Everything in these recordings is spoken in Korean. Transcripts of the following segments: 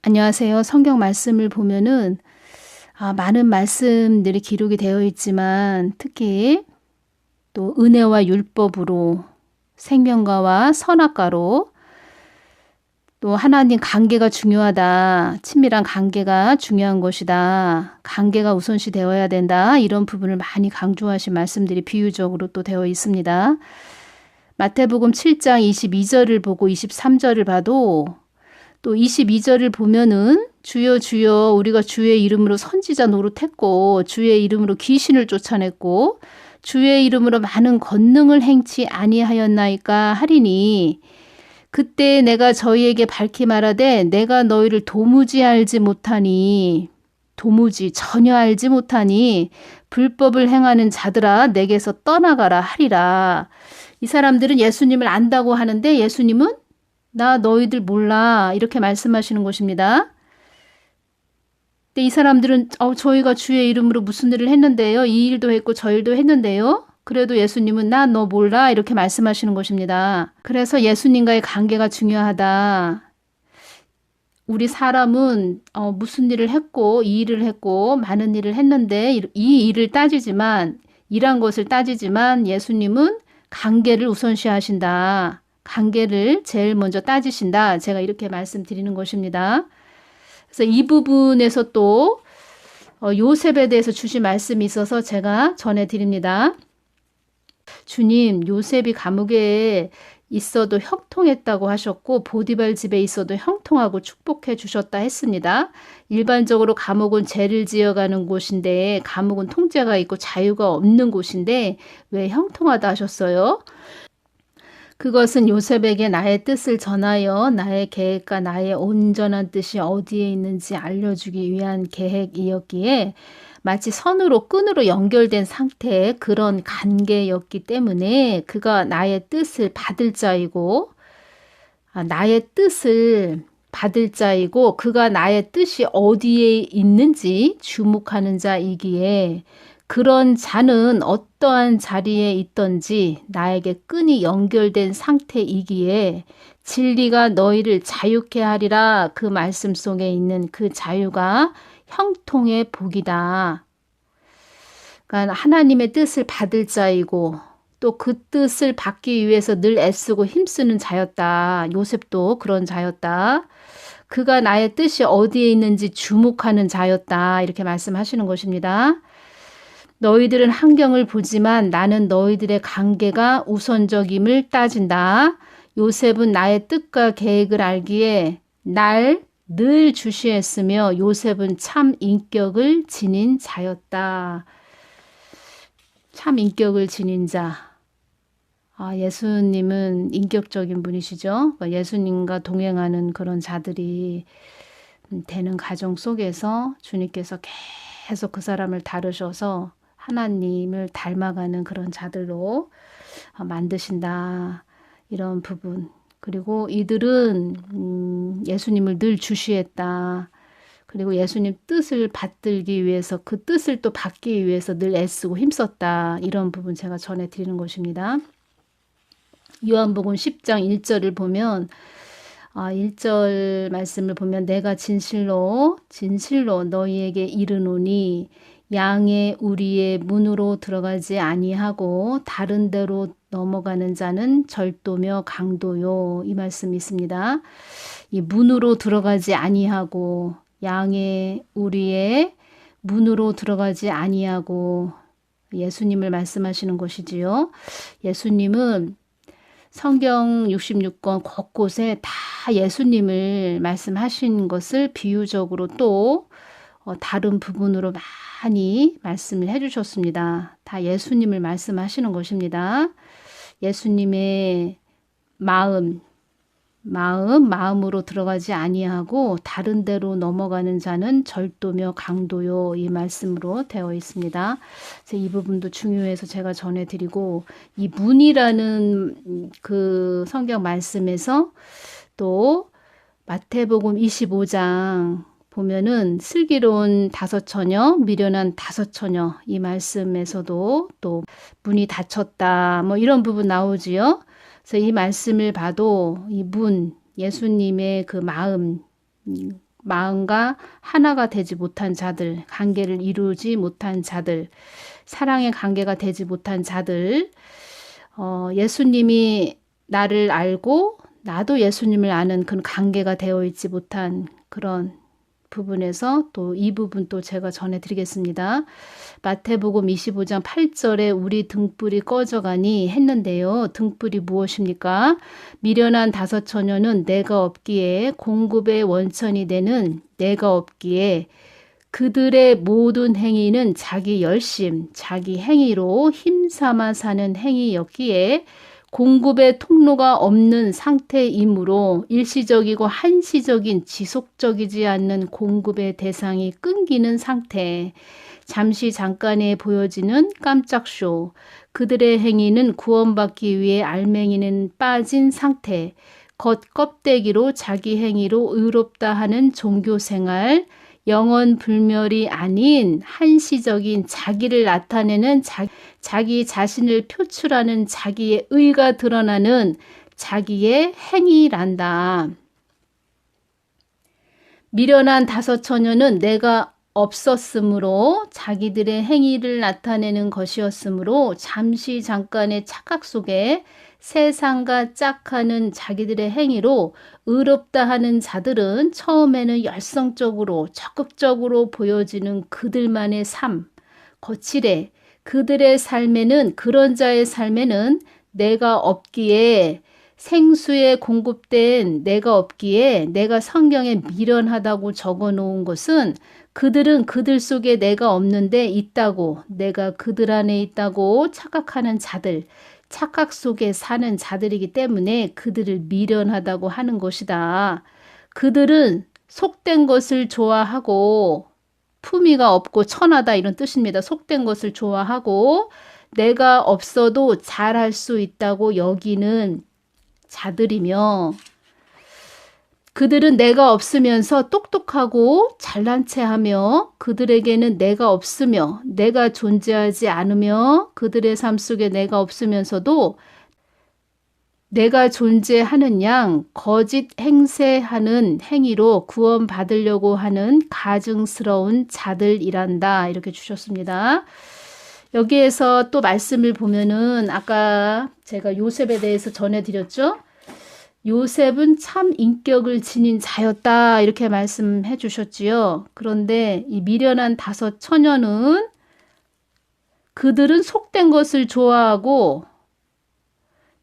안녕하세요. 성경 말씀을 보면은 많은 말씀들이 기록이 되어 있지만 특히 또 은혜와 율법으로 생명과와 선악과로 또 하나님 관계가 중요하다. 친밀한 관계가 중요한 것이다. 관계가 우선시 되어야 된다. 이런 부분을 많이 강조하신 말씀들이 비유적으로 또 되어 있습니다. 마태복음 7장 22절을 보고 23절을 봐도 또 22절을 보면은 주여 주여 우리가 주의 이름으로 선지자 노릇했고 주의 이름으로 귀신을 쫓아냈고 주의 이름으로 많은 권능을 행치 아니하였나이까 하리니 그때 내가 저희에게 밝히 말하되 내가 너희를 도무지 알지 못하니 도무지 전혀 알지 못하니 불법을 행하는 자들아 내게서 떠나가라 하리라. 이 사람들은 예수님을 안다고 하는데 예수님은 나 너희들 몰라 이렇게 말씀하시는 것입니다. 근데 이 사람들은 저희가 주의 이름으로 무슨 일을 했는데요. 이 일도 했고 저 일도 했는데요. 그래도 예수님은 나 너 몰라 이렇게 말씀하시는 것입니다. 그래서 예수님과의 관계가 중요하다. 우리 사람은 무슨 일을 했고 이 일을 했고 많은 일을 했는데 이 일을 따지지만 일한 것을 따지지만 예수님은 관계를 우선시하신다. 관계를 제일 먼저 따지신다. 제가 이렇게 말씀드리는 것입니다. 그래서 이 부분에서 또 요셉에 대해서 주신 말씀이 있어서 제가 전해드립니다. 주님, 요셉이 감옥에 있어도 형통했다고 하셨고 보디발 집에 있어도 형통하고 축복해 주셨다 했습니다. 일반적으로 감옥은 죄를 지어가는 곳인데 감옥은 통제가 있고 자유가 없는 곳인데 왜 형통하다 하셨어요? 그것은 요셉에게 나의 뜻을 전하여 나의 계획과 나의 온전한 뜻이 어디에 있는지 알려주기 위한 계획이었기에 마치 선으로 끈으로 연결된 상태의 그런 관계였기 때문에 그가 나의 뜻을 받을 자이고 나의 뜻을 받을 자이고 그가 나의 뜻이 어디에 있는지 주목하는 자이기에 그런 자는 어떠한 자리에 있든지 나에게 끈이 연결된 상태이기에 진리가 너희를 자유케 하리라. 그 말씀 속에 있는 그 자유가 형통의 복이다. 그러니까 하나님의 뜻을 받을 자이고 또 그 뜻을 받기 위해서 늘 애쓰고 힘쓰는 자였다. 요셉도 그런 자였다. 그가 나의 뜻이 어디에 있는지 주목하는 자였다. 이렇게 말씀하시는 것입니다. 너희들은 환경을 보지만 나는 너희들의 관계가 우선적임을 따진다. 요셉은 나의 뜻과 계획을 알기에 날 늘 주시했으며 요셉은 참 인격을 지닌 자였다. 참 인격을 지닌 자. 예수님은 인격적인 분이시죠. 예수님과 동행하는 그런 자들이 되는 가정 속에서 주님께서 계속 그 사람을 다루셔서 하나님을 닮아가는 그런 자들로 만드신다. 이런 부분. 그리고 이들은 예수님을 늘 주시했다. 그리고 예수님 뜻을 받들기 위해서 그 뜻을 또 받기 위해서 늘 애쓰고 힘썼다. 이런 부분 제가 전해드리는 것입니다. 요한복음 10장 1절을 보면 1절 말씀을 보면 내가 진실로 너희에게 이르노니 양의 우리의 문으로 들어가지 아니하고 다른 데로 넘어가는 자는 절도며 강도요. 이 말씀이 있습니다. 이 문으로 들어가지 아니하고 양의 우리의 문으로 들어가지 아니하고 예수님을 말씀하시는 것이지요. 예수님은 성경 66권 곳곳에 다 예수님을 말씀하신 것을 비유적으로 또 다른 부분으로 많이 말씀을 해주셨습니다. 다 예수님을 말씀하시는 것입니다. 예수님의 마음으로 들어가지 아니하고 다른 데로 넘어가는 자는 절도며 강도요. 이 말씀으로 되어 있습니다. 그래서 이 부분도 중요해서 제가 전해드리고 이 문이라는 그 성경 말씀에서 또 마태복음 25장 보면은 슬기로운 5처녀, 미련한 5처녀 이 말씀에서도 또 문이 닫혔다 뭐 이런 부분 나오지요. 그래서 이 말씀을 봐도 이 문, 예수님의 그 마음 마음과 하나가 되지 못한 자들, 관계를 이루지 못한 자들, 사랑의 관계가 되지 못한 자들, 예수님이 나를 알고 나도 예수님을 아는 그런 관계가 되어 있지 못한 그런 부분에서 또 이 부분 또 제가 전해드리겠습니다. 마태복음 25장 8절에 우리 등불이 꺼져가니 했는데요. 등불이 무엇입니까? 미련한 다섯 처녀는 내가 없기에 공급의 원천이 되는 내가 없기에 그들의 모든 행위는 자기 열심, 자기 행위로 힘삼아 사는 행위였기에 공급의 통로가 없는 상태이므로 일시적이고 한시적인 지속적이지 않는 공급의 대상이 끊기는 상태, 잠시 잠깐에 보여지는 깜짝쇼, 그들의 행위는 구원받기 위해 알맹이는 빠진 상태, 겉껍데기로 자기 행위로 의롭다 하는 종교생활, 영원 불멸이 아닌 한시적인 자기를 나타내는 자기 자신을 표출하는 자기의 의가 드러나는 자기의 행위란다. 미련한 다섯 처녀는 내가 없었으므로 자기들의 행위를 나타내는 것이었으므로 잠시 잠깐의 착각 속에 세상과 짝하는 자기들의 행위로 의롭다 하는 자들은 처음에는 열성적으로 적극적으로 보여지는 그들만의 삶, 거칠에 그들의 삶에는 그런 자의 삶에는 내가 없기에 생수에 공급된 내가 없기에 내가 성경에 미련하다고 적어 놓은 것은 그들은 그들 속에 내가 없는데 있다고 내가 그들 안에 있다고 착각하는 자들, 착각 속에 사는 자들이기 때문에 그들을 미련하다고 하는 것이다. 그들은 속된 것을 좋아하고 품위가 없고 천하다 이런 뜻입니다. 속된 것을 좋아하고 내가 없어도 잘할 수 있다고 여기는 자들이며 그들은 내가 없으면서 똑똑하고 잘난 체하며 그들에게는 내가 없으며 내가 존재하지 않으며 그들의 삶 속에 내가 없으면서도 내가 존재하는 양 거짓 행세하는 행위로 구원받으려고 하는 가증스러운 자들이란다 이렇게 주셨습니다. 여기에서 또 말씀을 보면은 아까 제가 요셉에 대해서 전해드렸죠. 요셉은 참 인격을 지닌 자였다 이렇게 말씀해 주셨지요. 그런데 이 미련한 다섯 처녀는 그들은 속된 것을 좋아하고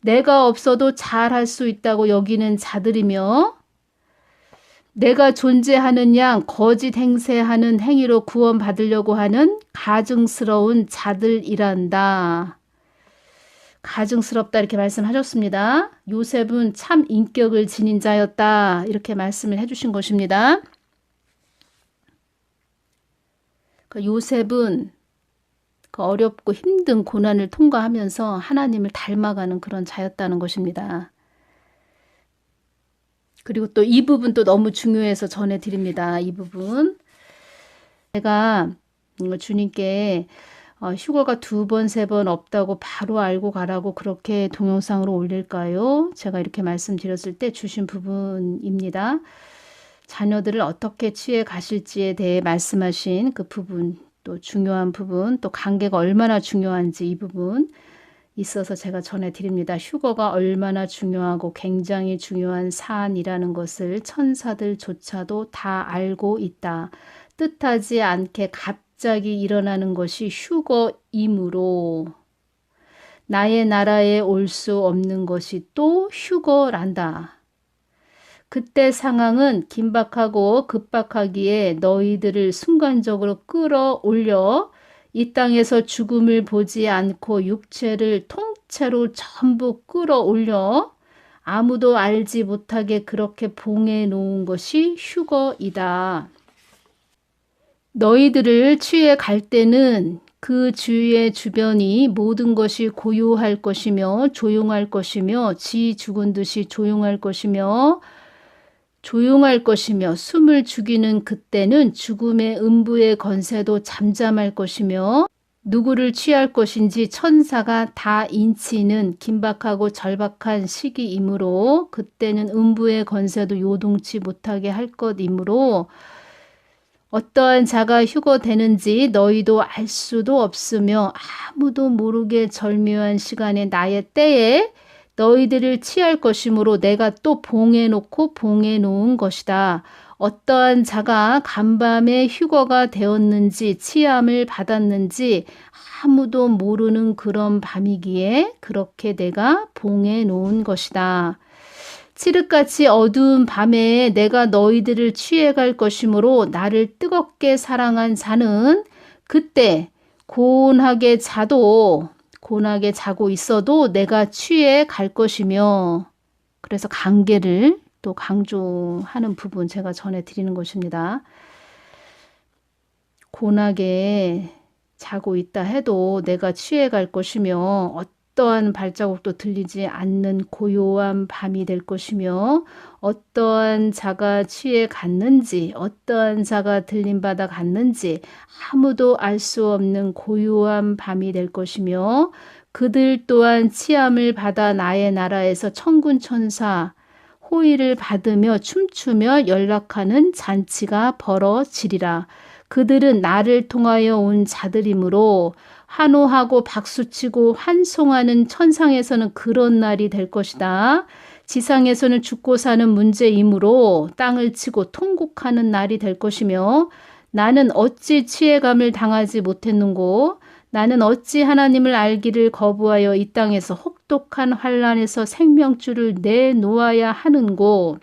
내가 없어도 잘할 수 있다고 여기는 자들이며 내가 존재하는 양 거짓 행세하는 행위로 구원받으려고 하는 가증스러운 자들이란다. 가증스럽다 이렇게 말씀하셨습니다. 요셉은 참 인격을 지닌 자였다 이렇게 말씀을 해주신 것입니다. 요셉은 그 어렵고 힘든 고난을 통과하면서 하나님을 닮아가는 그런 자였다는 것입니다. 그리고 또 이 부분도 너무 중요해서 전해드립니다. 이 부분 제가 주님께 휴거가 2번, 3번 없다고 바로 알고 가라고 그렇게 동영상으로 올릴까요? 제가 이렇게 말씀드렸을 때 주신 부분입니다. 자녀들을 어떻게 취해 가실지에 대해 말씀하신 그 부분, 또 중요한 부분, 또 관계가 얼마나 중요한지 이 부분 있어서 제가 전해드립니다. 휴거가 얼마나 중요하고 굉장히 중요한 사안이라는 것을 천사들조차도 다 알고 있다. 뜻하지 않게 갑자기 일어나는 것이 휴거이므로 나의 나라에 올 수 없는 것이 또 휴거란다. 그때 상황은 긴박하고 급박하기에 너희들을 순간적으로 끌어올려 이 땅에서 죽음을 보지 않고 육체를 통째로 전부 끌어올려 아무도 알지 못하게 그렇게 봉해 놓은 것이 휴거이다. 너희들을 취해 갈 때는 그 주위의 주변이 모든 것이 고요할 것이며 조용할 것이며 지 죽은 듯이 조용할 것이며 숨을 죽이는 그때는 죽음의 음부의 건세도 잠잠할 것이며 누구를 취할 것인지 천사가 다 인치는 긴박하고 절박한 시기이므로 그때는 음부의 권세도 요동치 못하게 할 것이므로 어떠한 자가 휴거되는지 너희도 알 수도 없으며 아무도 모르게 절묘한 시간에 나의 때에 너희들을 취할 것이므로 내가 또 봉해놓고 봉해놓은 것이다. 어떠한 자가 간밤에 휴거가 되었는지 취함을 받았는지 아무도 모르는 그런 밤이기에 그렇게 내가 봉해놓은 것이다. 칠흑같이 어두운 밤에 내가 너희들을 취해갈 것이므로 나를 뜨겁게 사랑한 자는 그때 고운하게 자고 있어도 내가 취해 갈 것이며, 그래서 관계를 또 강조하는 부분 제가 전해드리는 것입니다. 고운하게 자고 있다 해도 내가 취해 갈 것이며 어떠한 발자국도 들리지 않는 고요한 밤이 될 것이며 어떠한 자가 취해 갔는지 어떠한 자가 들림받아 갔는지 아무도 알 수 없는 고요한 밤이 될 것이며 그들 또한 취함을 받아 나의 나라에서 천군 천사 호의를 받으며 춤추며 연락하는 잔치가 벌어지리라. 그들은 나를 통하여 온 자들이므로 환호하고 박수치고 환송하는 천상에서는 그런 날이 될 것이다. 지상에서는 죽고 사는 문제이므로 땅을 치고 통곡하는 날이 될 것이며 나는 어찌 취해감을 당하지 못했는고 나는 어찌 하나님을 알기를 거부하여 이 땅에서 혹독한 환난에서 생명줄을 내놓아야 하는고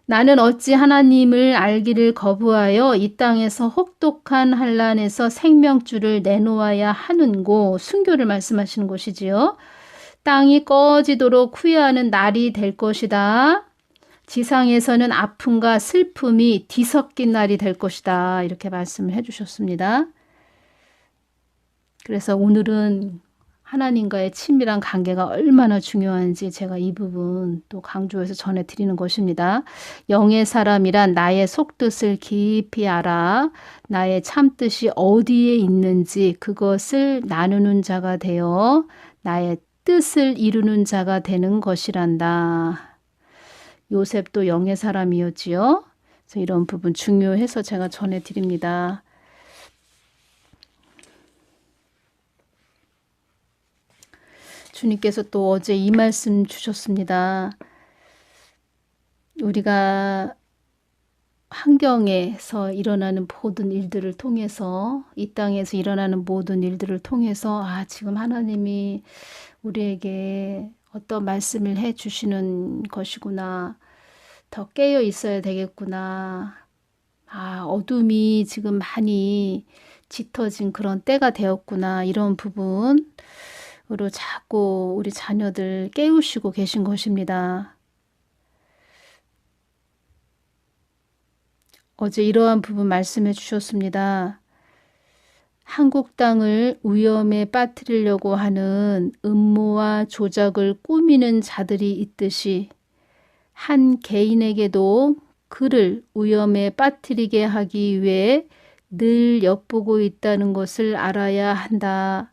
나는 어찌 하나님을 알기를 거부하여 이 땅에서 혹독한 환난에서 생명줄을 내놓아야 하는고 순교를 말씀하시는 것이지요. 땅이 꺼지도록 후회하는 날이 될 것이다. 지상에서는 아픔과 슬픔이 뒤섞인 날이 될 것이다. 이렇게 말씀을 해주셨습니다. 그래서 오늘은 하나님과의 친밀한 관계가 얼마나 중요한지 제가 이 부분 또 강조해서 전해드리는 것입니다. 영의 사람이란 나의 속뜻을 깊이 알아 나의 참뜻이 어디에 있는지 그것을 나누는 자가 되어 나의 뜻을 이루는 자가 되는 것이란다. 요셉도 영의 사람이었지요. 그래서 이런 부분 중요해서 제가 전해드립니다. 주님께서 또 어제 이 말씀 주셨습니다. 우리가 환경에서 일어나는 모든 일들을 통해서 이 땅에서 일어나는 모든 일들을 통해서 지금 하나님이 우리에게 어떤 말씀을 해 주시는 것이구나. 더 깨어 있어야 되겠구나. 어둠이 지금 많이 짙어진 그런 때가 되었구나. 이런 부분으로 자꾸 우리 자녀들 깨우시고 계신 것입니다. 어제 이러한 부분 말씀해 주셨습니다. 한국 땅을 위험에 빠뜨리려고 하는 음모와 조작을 꾸미는 자들이 있듯이 한 개인에게도 그를 위험에 빠뜨리게 하기 위해 늘 엿보고 있다는 것을 알아야 한다.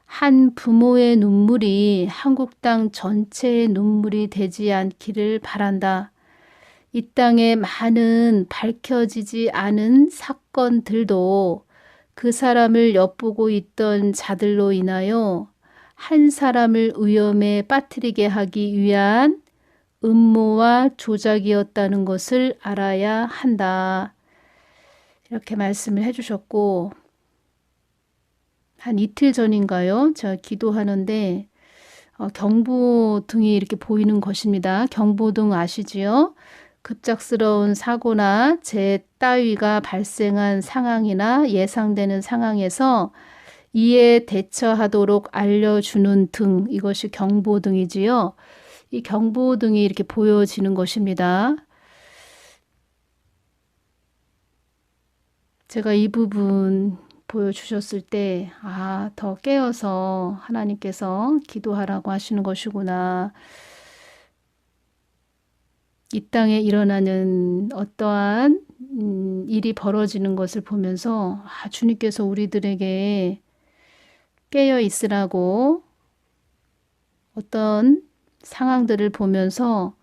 한 부모의 눈물이 한국 땅 전체의 눈물이 되지 않기를 바란다. 이 땅에 많은 밝혀지지 않은 사건들도 그 사람을 엿보고 있던 자들로 인하여 한 사람을 위험에 빠뜨리게 하기 위한 음모와 조작이었다는 것을 알아야 한다. 이렇게 말씀을 해주셨고 한 이틀 전인가요? 제가 기도하는데 경보등이 이렇게 보이는 것입니다. 경보등 아시지요? 급작스러운 사고나 재 따위가 발생한 상황이나 예상되는 상황에서 이에 대처하도록 알려주는 등, 이것이 경보등이지요. 이 경보등이 이렇게 보여지는 것입니다. 제가 이 부분 보여주셨을 때 더 깨어서 하나님께서 기도하라고 하시는 것이구나. 이 땅에 일어나는 어떠한 일이 벌어지는 것을 보면서 주님께서 우리들에게 깨어 있으라고 어떤 상황들을 보면서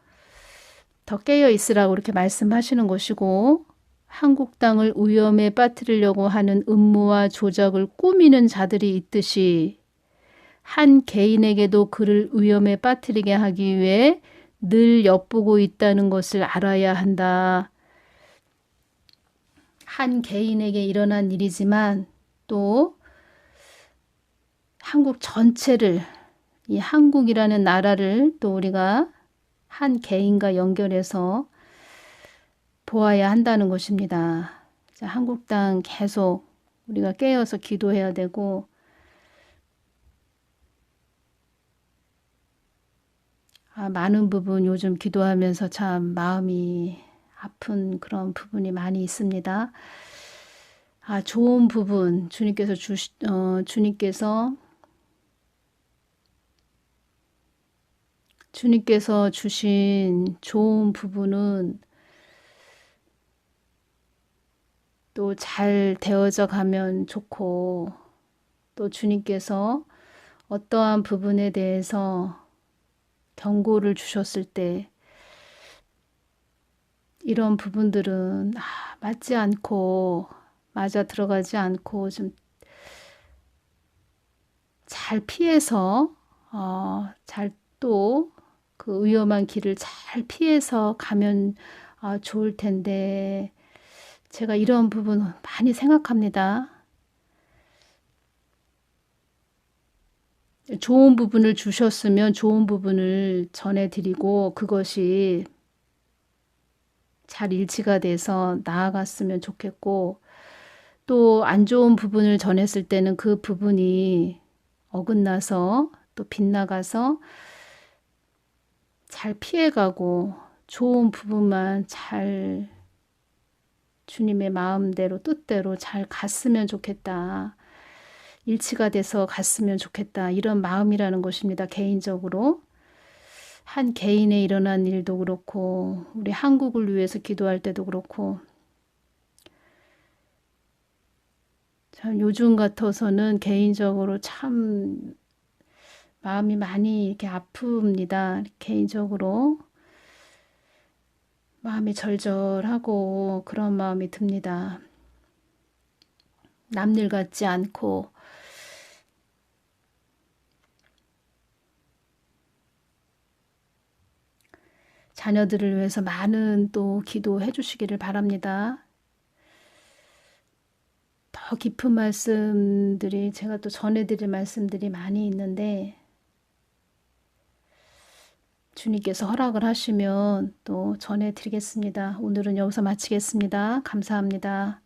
더 깨어 있으라고 이렇게 말씀하시는 것이고, 한국 땅을 위험에 빠뜨리려고 하는 음모와 조작을 꾸미는 자들이 있듯이 한 개인에게도 그를 위험에 빠뜨리게 하기 위해 늘 엿보고 있다는 것을 알아야 한다. 한 개인에게 일어난 일이지만 또 한국 전체를, 이 한국이라는 나라를 또 우리가 한 개인과 연결해서 보아야 한다는 것입니다. 자, 한국 땅 계속 우리가 깨어서 기도해야 되고, 많은 부분 요즘 기도하면서 참 마음이 아픈 그런 부분이 많이 있습니다. 좋은 부분 주님께서 주신 좋은 부분은 또 잘 되어져 가면 좋고, 또 주님께서 어떠한 부분에 대해서 경고를 주셨을 때 이런 부분들은 맞지 않고 맞아 들어가지 않고 좀 잘 피해서 잘 또 그 위험한 길을 잘 피해서 가면 좋을 텐데, 제가 이런 부분 많이 생각합니다. 좋은 부분을 주셨으면 좋은 부분을 전해드리고 그것이 잘 일치가 돼서 나아갔으면 좋겠고, 또 안 좋은 부분을 전했을 때는 그 부분이 어긋나서 또 빗나가서 잘 피해가고 좋은 부분만 잘 주님의 마음대로 뜻대로 잘 갔으면 좋겠다. 일치가 돼서 갔으면 좋겠다. 이런 마음이라는 것입니다. 개인적으로. 한 개인에 일어난 일도 그렇고 우리 한국을 위해서 기도할 때도 그렇고, 참 요즘 같아서는 개인적으로 참 마음이 많이 이렇게 아픕니다. 개인적으로 마음이 절절하고 그런 마음이 듭니다. 남일 같지 않고 자녀들을 위해서 많은 또 기도해 주시기를 바랍니다. 더 깊은 말씀들이 제가 또 전해드릴 말씀들이 많이 있는데, 주님께서 허락을 하시면 또 전해드리겠습니다. 오늘은 여기서 마치겠습니다. 감사합니다.